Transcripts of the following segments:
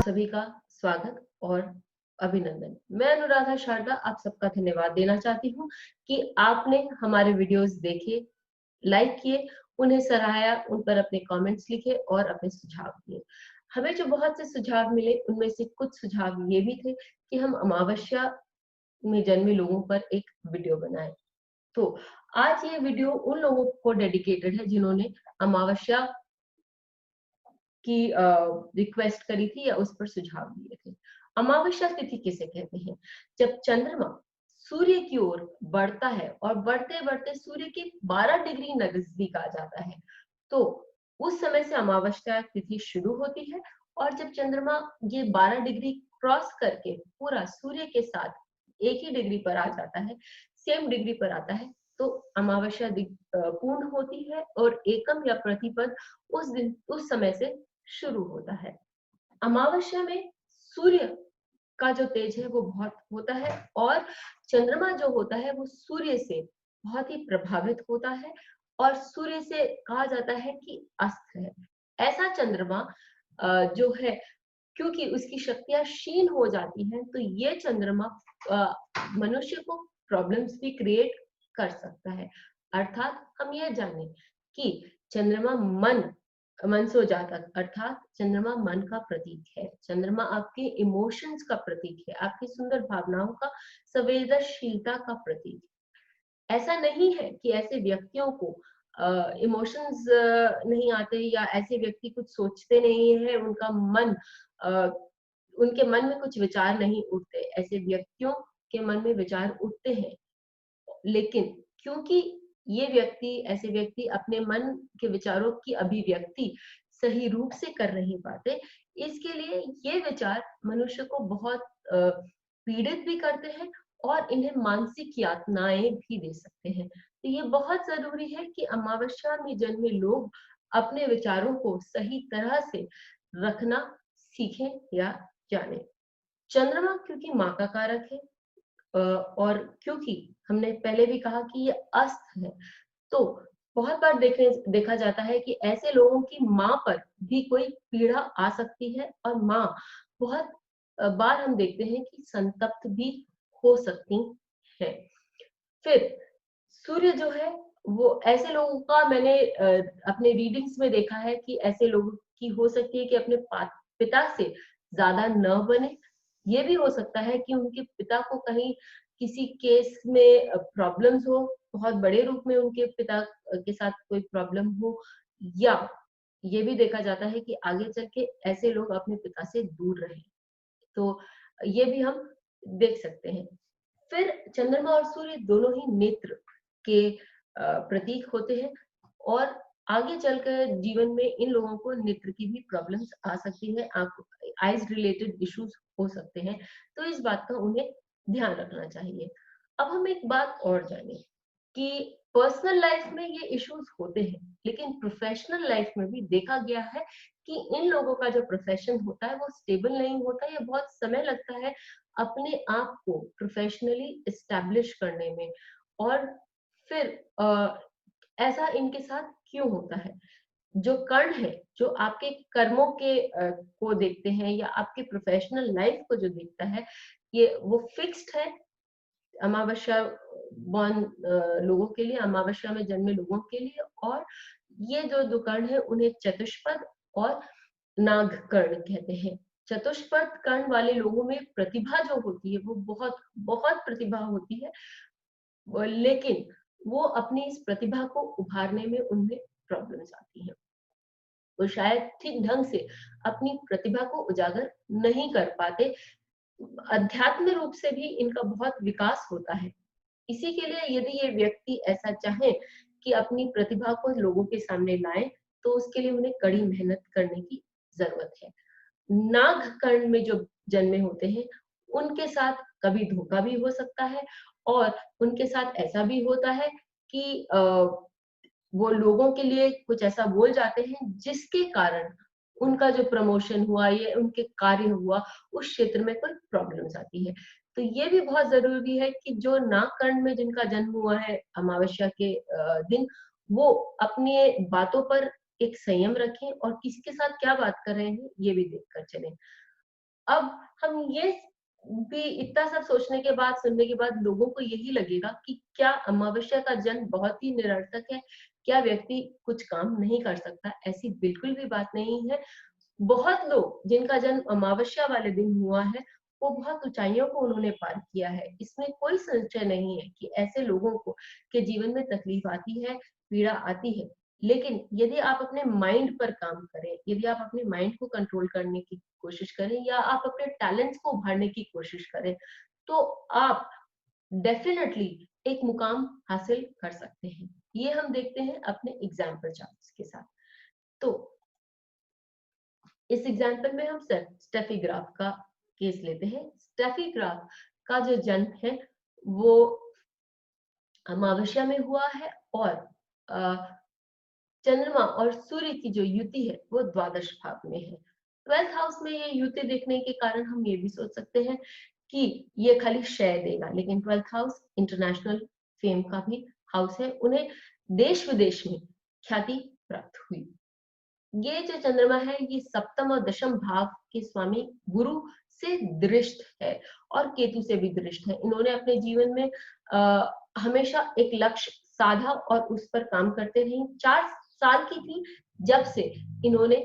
सभी का स्वागत और अभिनंदन। मैं अनुराधा शारदा आप सबका धन्यवाद देना चाहती हूँ कि आपने हमारे वीडियोस देखे, लाइक किए, उन्हें सराहाया, उन पर अपने कमेंट्स लिखे और अपने सुझाव दिए। हमें जो बहुत से सुझाव मिले उनमें से कुछ सुझाव ये भी थे कि हम अमावस्या में जन्मे लोगों पर एक वीडियो बनाएं। तो आज ये वीडियो उन लोगों को डेडिकेटेड है जिन्होंने अमावस्या की रिक्वेस्ट करी थी या उस पर सुझाव दिए थे। अमावस्या तिथि किसे कहते हैं? जब चंद्रमा सूर्य की ओर बढ़ता है और बढ़ते बढ़ते सूर्य के 12 डिग्री नजदीक आ जाता है, तो उस समय से अमावस्या तिथि शुरू होती है। और जब चंद्रमा ये 12 डिग्री क्रॉस करके पूरा सूर्य के साथ एक ही डिग्री पर आ जाता है, सेम डिग्री पर आता है, तो अमावस्या पूर्ण होती है और एकम या प्रतिपद उस दिन उस समय से शुरू होता है। अमावस्या में सूर्य का जो तेज है वो बहुत होता है और चंद्रमा जो होता है वो सूर्य से बहुत ही प्रभावित होता है और सूर्य से कहा जाता है कि अस्त है। ऐसा चंद्रमा जो है, क्योंकि उसकी शक्तियां क्षीण हो जाती हैं, तो ये चंद्रमा मनुष्य को प्रॉब्लम्स भी क्रिएट कर सकता है। अर्थात हम यह जाने कि चंद्रमा मन से जातक अर्थात चंद्रमा मन का प्रतीक है। चंद्रमा आपके इमोशंस का प्रतीक है, आपकी सुंदर भावनाओं का, संवेदनशीलता का प्रतीक है। ऐसा नहीं है कि ऐसे व्यक्तियों को इमोशंस नहीं आते या ऐसे व्यक्ति कुछ सोचते नहीं है, उनका मन उनके मन में कुछ विचार नहीं उठते। ऐसे व्यक्तियों के मन में विचार उठते हैं, लेकिन क्योंकि ऐसे व्यक्ति अपने मन के विचारों की अभिव्यक्ति सही रूप से कर नहीं पाते, इसके लिए ये विचार मनुष्य को बहुत पीड़ित भी करते हैं और इन्हें मानसिक यातनाएं भी दे सकते हैं। तो ये बहुत जरूरी है कि अमावस्या में जन्मे लोग अपने विचारों को सही तरह से रखना सीखें या जाने। चंद्रमा क्योंकि माँ का कारक है, और क्योंकि हमने पहले भी कहा कि ये अस्त है, तो बहुत बार देखा जाता है कि ऐसे लोगों की माँ पर भी कोई पीड़ा आ सकती है और माँ बहुत बार हम देखते हैं कि संतप्त भी हो सकती है। फिर सूर्य जो है वो ऐसे लोगों का मैंने अपने रीडिंग्स में देखा है कि ऐसे लोगों की हो सकती है कि अपने पिता से ज्यादा न बने। ये भी हो सकता है कि उनके पिता को कहीं किसी केस में प्रॉब्लम्स हो, बहुत बड़े रूप में उनके पिता के साथ कोई प्रॉब्लम हो, या ये भी देखा जाता है कि आगे चल के ऐसे लोग अपने पिता से दूर रहे। तो ये भी हम देख सकते हैं। फिर चंद्रमा और सूर्य दोनों ही नेत्र के प्रतीक होते हैं और आगे चलकर जीवन में इन लोगों को नेत्र की भी प्रॉब्लम्स आ सकती है, आईज रिलेटेड इश्यूज हो सकते हैं, तो इस बात का उन्हें ध्यान रखना चाहिए। अब हम एक बात और जानें कि पर्सनल लाइफ में ये इश्यूज होते हैं, लेकिन प्रोफेशनल लाइफ में भी देखा गया है कि इन लोगों का जो प्रोफेशन होता है वो स्टेबल नहीं होता, या बहुत समय लगता है अपने आप को प्रोफेशनली एस्टैब्लिश करने में। और फिर ऐसा इनके साथ क्यों होता है? जो कर्ण है, जो आपके कर्मों के को देखते हैं या आपके प्रोफेशनल लाइफ को जो देखता है, ये वो फिक्स्ड है अमावस्या बॉर्न लोगों के लिए, अमावस्या में जन्मे लोगों के लिए। और ये जो दो कर्ण है उन्हें चतुष्पद और नाग कर्ण कहते हैं। चतुष्पद कर्ण वाले लोगों में प्रतिभा जो होती है वो बहुत बहुत प्रतिभा होती है, लेकिन वो अपनी इस प्रतिभा को उभारने में उनमें प्रॉब्लम्स आती हैं। वो शायद ठीक ढंग से अपनी प्रतिभा को उजागर नहीं कर पाते। अध्यात्म रूप से भी इनका बहुत विकास होता है। इसी के लिए यदि ये व्यक्ति ऐसा चाहे कि अपनी प्रतिभा को लोगों के सामने लाएं, तो उसके लिए उन्हें कड़ी मेहनत करने की जरूरत है। नाग कर्ण में जो जन्मे होते हैं उनके साथ कभी धोखा भी हो सकता है, और उनके साथ ऐसा भी होता है कि वो लोगों के लिए कुछ ऐसा बोल जाते हैं जिसके कारण उनका जो प्रमोशन हुआ या उनके कार्य हुआ उस क्षेत्र में कोई प्रॉब्लम्स आती है। तो ये भी बहुत जरूरी है कि जो नागकर्ण में जिनका जन्म हुआ है अमावस्या के दिन, वो अपने बातों पर एक संयम रखें और किसके साथ क्या बात कर रहे हैं ये भी देखकर चलें। अब हम ये भी इतना सब सोचने के बाद, सुनने के बाद लोगों को यही लगेगा कि क्या अमावस्या का जन्म बहुत ही निरर्थक है, क्या व्यक्ति कुछ काम नहीं कर सकता? ऐसी बिल्कुल भी बात नहीं है। बहुत लोग जिनका जन्म अमावस्या वाले दिन हुआ है, वो बहुत ऊंचाइयों को उन्होंने पार किया है। इसमें कोई संशय नहीं है कि ऐसे लोगों को के जीवन में तकलीफ आती है, पीड़ा आती है। लेकिन यदि आप अपने माइंड पर काम करें, यदि आप अपने माइंड को कंट्रोल करने की कोशिश करें या आप अपने टैलेंट्स को उभारने की कोशिश करें, तो आप डेफिनेटली एक मुकाम हासिल कर सकते हैं। ये हम देखते हैं अपने एग्जाम्पल चार्ट्स के साथ। तो इस एग्जाम्पल में हम सर स्टेफी ग्राफ का केस लेते हैं। स्टेफी ग्राफ का जो जन्म है वो अमावस्या में हुआ है और अ, चंद्रमा और सूर्य की जो युति है वो द्वादश भाव में है। 12th हाउस में ये युति देखने के कारण हम ये भी सोच सकते हैं कि ये खाली क्षय देगा, लेकिन 12th हाउस इंटरनेशनल फेम का भी हाउस है। उन्हें देश विदेश में ख्याति प्राप्त हुई। ये जो चंद्रमा है ये सप्तम और दशम भाव के स्वामी गुरु से दृष्ट है और केतु से भी दृष्ट है। इन्होंने अपने जीवन में हमेशा एक लक्ष्य साधा और उस पर काम करते रहे। 4 साल की थी जब से इन्होंने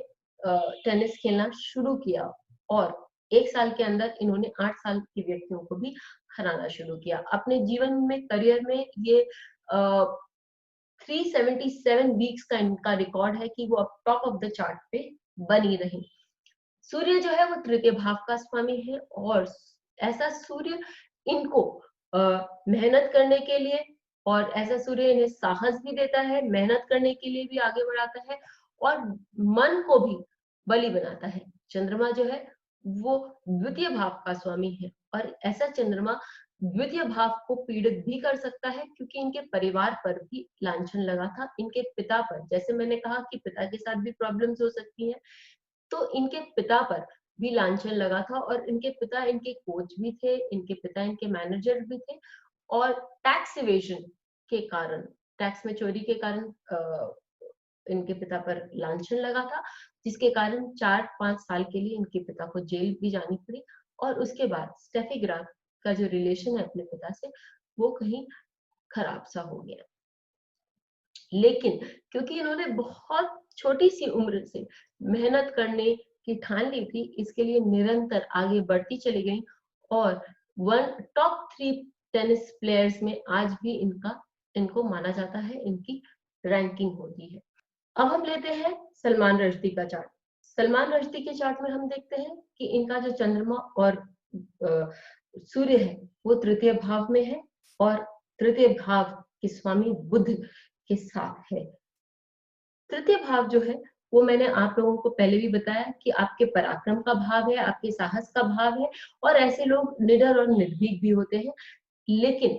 टेनिस खेलना शुरू किया और 1 साल के अंदर इन्होंने 8 साल के व्यक्तियों को भी हराना शुरू किया। अपने जीवन में, करियर में ये 377 वीक्स का इनका रिकॉर्ड है कि वो अब टॉप ऑफ द चार्ट पे बनी रही। सूर्य जो है वो तृतीय भाव का स्वामी है और ऐसा सूर्य इनको मेहनत करने के लिए, और ऐसा सूर्य इन्हें साहस भी देता है, मेहनत करने के लिए भी आगे बढ़ाता है और मन को भी बलि बनाता है। चंद्रमा जो है वो द्वितीय भाव का स्वामी है और ऐसा चंद्रमा द्वितीय भाव को पीड़ित भी कर सकता है क्योंकि इनके परिवार पर भी लांछन लगा था। इनके पिता पर, जैसे मैंने कहा कि पिता के साथ भी प्रॉब्लम्स हो सकती हैं, तो इनके पिता पर भी लांछन लगा था और इनके पिता इनके कोच भी थे, इनके पिता इनके मैनेजर भी थे और टैक्स इवेजन के कारण, टैक्स में चोरी के कारण इनके पिता पर लांछन लगा था, जिसके कारण 4-5 साल के लिए इनके पिता को जेल भी जानी पड़ी। और उसके बाद स्टेफी ग्राफ का जो रिलेशन है अपने पिता से वो कहीं खराब सा हो गया। लेकिन क्योंकि इन्होंने बहुत छोटी सी उम्र से मेहनत करने की ठान ली थी, इसके लिए निरंतर आगे बढ़ती चली गई और टॉप 3 टेनिस प्लेयर्स में आज भी इनको माना जाता है, इनकी रैंकिंग होती है। अब हम लेते हैं सलमान रश्दी का चार्ट। सलमान रश्दी के चार्ट में हम देखते हैं कि इनका जो चंद्रमा और सूर्य है वो तृतीय भाव में है और तृतीय भाव के स्वामी बुध के साथ है। तृतीय भाव जो है वो मैंने आप लोगों को पहले भी बताया कि आपके पराक्रम का भाव है, आपके साहस का भाव है और ऐसे लोग निडर और निर्भीक भी होते हैं। लेकिन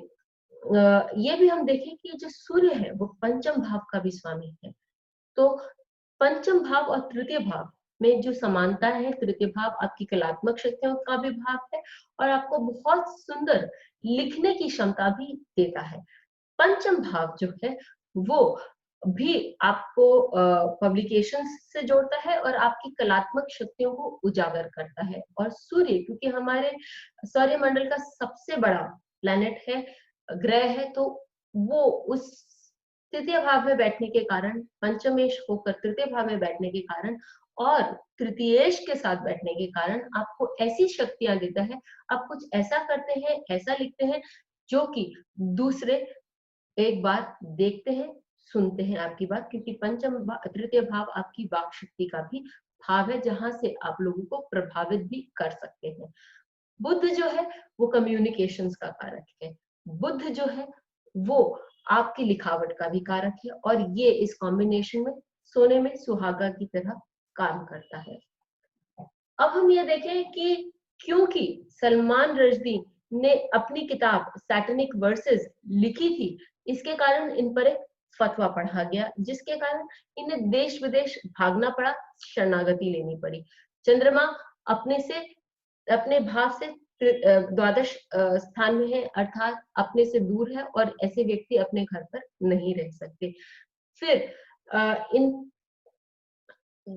ये भी हम देखें कि जो सूर्य है वो पंचम भाव का भी स्वामी है। तो पंचम भाव और तृतीय भाव में जो समानता है, तृतीय भाव आपकी कलात्मक शक्तियों का भी भाव है और आपको बहुत सुंदर लिखने की क्षमता भी देता है। पंचम भाव जो है वो भी आपको पब्लिकेशन से जोड़ता है और आपकी कलात्मक शक्तियों को उजागर करता है। और सूर्य क्योंकि हमारे सौर मंडल का सबसे बड़ा प्लैनेट है, ग्रह है, तो वो उस तृतीय भाव में बैठने के कारण, पंचमेश होकर तृतीय भाव में बैठने के कारण और तृतीयेश के साथ बैठने के कारण आपको ऐसी शक्तियां देता है। आप कुछ ऐसा करते हैं, ऐसा लिखते हैं जो कि दूसरे एक बार देखते हैं, सुनते हैं आपकी बात, क्योंकि तृतीय भाव आपकी वाक शक्ति का भी भाव है जहां से आप लोगों को प्रभावित भी कर सकते हैं। बुध जो है वो कम्युनिकेशंस का कारक है। बुध जो है वो आपकी लिखावट का भी कारक है और ये इस कॉम्बिनेशन में सोने में सुहागा की तरह काम करता है। अब हम ये देखें कि क्योंकि सलमान रश्दी ने अपनी किताब सैटेनिक वर्सेस लिखी थी, इसके कारण इन पर एक फतवा पढ़ा गया जिसके कारण इन्हें देश विदेश भागना पड़ा, शरणागति लेनी पड़ी। चंद्रमा अपने से अपने भाव से द्वादश स्थान में है, अर्थात अपने से दूर है और ऐसे व्यक्ति अपने घर पर नहीं रह सकते। फिर इन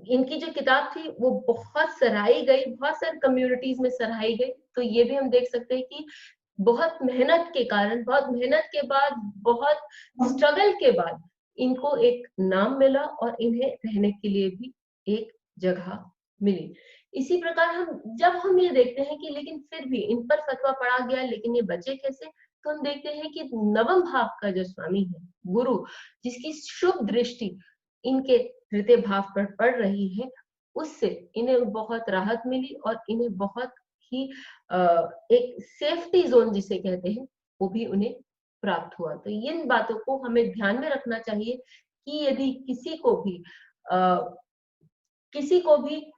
इनकी जो किताब थी वो बहुत सराही गई, बहुत सारी कम्युनिटीज में सराही गई। तो ये भी हम देख सकते हैं कि बहुत मेहनत के कारण, बहुत मेहनत के बाद, बहुत स्ट्रगल के बाद इनको एक नाम मिला और इन्हें रहने के लिए भी एक जगह मिली। इसी प्रकार जब हम ये देखते हैं कि लेकिन फिर भी इन पर फतवा पड़ा गया, लेकिन ये बचे कैसे? तो हम देखते हैं कि नवम भाव का जो स्वामी है, गुरु, जिसकी शुभ दृष्टि इनके तृतीय भाव पर पड़ रही है, उससे इन्हें बहुत राहत मिली और इन्हें बहुत ही एक सेफ्टी जोन जिसे कहते हैं, वो भी उन्हें प्राप्त हुआ। तो इन बातों को हमें ध्यान में रखना चाहिए कि यदि किसी को भी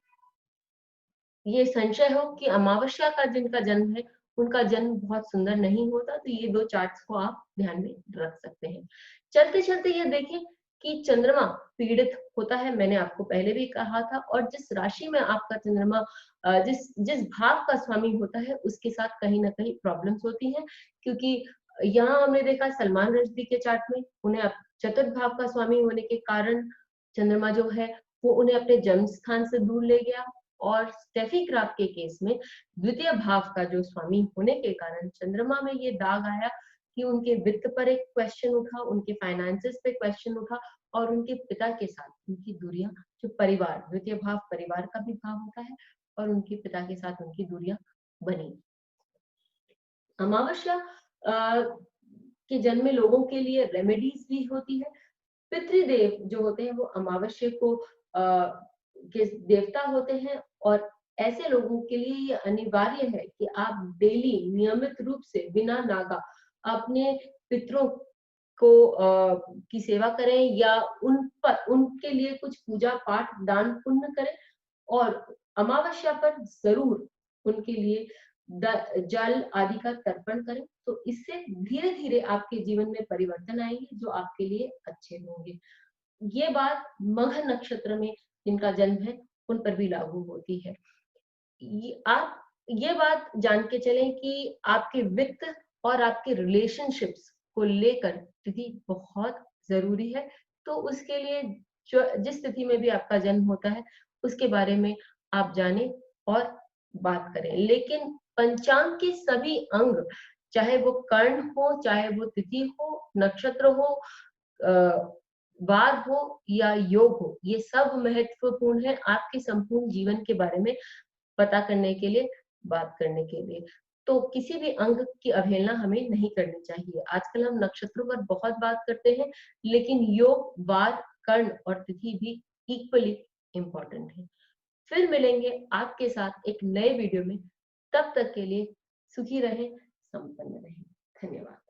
ये संशय हो कि अमावस्या का जिनका जन्म है, उनका जन्म बहुत सुंदर नहीं होता, तो ये 2 चार्ट्स को आप ध्यान में रख सकते हैं। चलते-चलते ये देखें कि चंद्रमा पीड़ित होता है, मैंने आपको पहले भी कहा था, और जिस राशि में आपका चंद्रमा जिस जिस भाव का स्वामी होता है, उसके साथ कहीं न कहीं प्रॉब्लम्स होती हैं, क्योंकि यहाँ हमने देखा सलमान रश्दी के चार्ट में उन्हें चतुर्थ भाव का स्वामी होने के कारण चंद्रमा जो है, वो उन्हें अपने जन्म स्थान से दूर ले गया। और स्टेफी क्राफ्ट के केस में द्वितीय भाव का जो स्वामी होने के कारण चंद्रमा में ये दाग आया कि उनके वित्त पर एक क्वेश्चन उठा, उनके फाइनेंसेस पे क्वेश्चन उठा, और उनके पिता के साथ उनकी दूरियां, जो परिवार, द्वितीय भाव परिवार का भी भाव होता है, और उनके पिता के साथ उनकी दूरियां बनी। अमावस्या के जन्मे लोगों के लिए रेमेडीज भी होती है। पितृदेव जो होते हैं वो अमावस्या को के देवता होते हैं, और ऐसे लोगों के लिए ये अनिवार्य है कि आप डेली नियमित रूप से बिना नागा अपने पितरों को की सेवा करें, या उनके लिए कुछ पूजा पाठ दान पुण्य करें, और अमावस्या पर जरूर उनके लिए जल आदि का तर्पण करें। तो इससे धीरे धीरे आपके जीवन में परिवर्तन आएंगे जो आपके लिए अच्छे होंगे। ये बात मघ नक्षत्र में जिनका जन्म है उन पर भी लागू होती है। आप ये बात जान के चलें कि आपके वित्त और आपके रिलेशनशिप्स को लेकर तिथि बहुत जरूरी है। तो उसके लिए जिस तिथि में भी आपका जन्म होता है उसके बारे में आप जानें और बात करें। लेकिन पंचांग के सभी अंग, चाहे वो कर्ण हो, चाहे वो तिथि हो, नक्षत्र हो, वार हो या योग हो, ये सब महत्वपूर्ण है आपके संपूर्ण जीवन के बारे में पता करने के लिए, बात करने के लिए। तो किसी भी अंग की अवहेलना हमें नहीं करनी चाहिए। आजकल हम नक्षत्रों पर बहुत बात करते हैं, लेकिन योग, वार, कर्ण और तिथि भी इक्वली इम्पोर्टेंट है। फिर मिलेंगे आपके साथ एक नए वीडियो में। तब तक के लिए सुखी रहें, संपन्न रहें। धन्यवाद।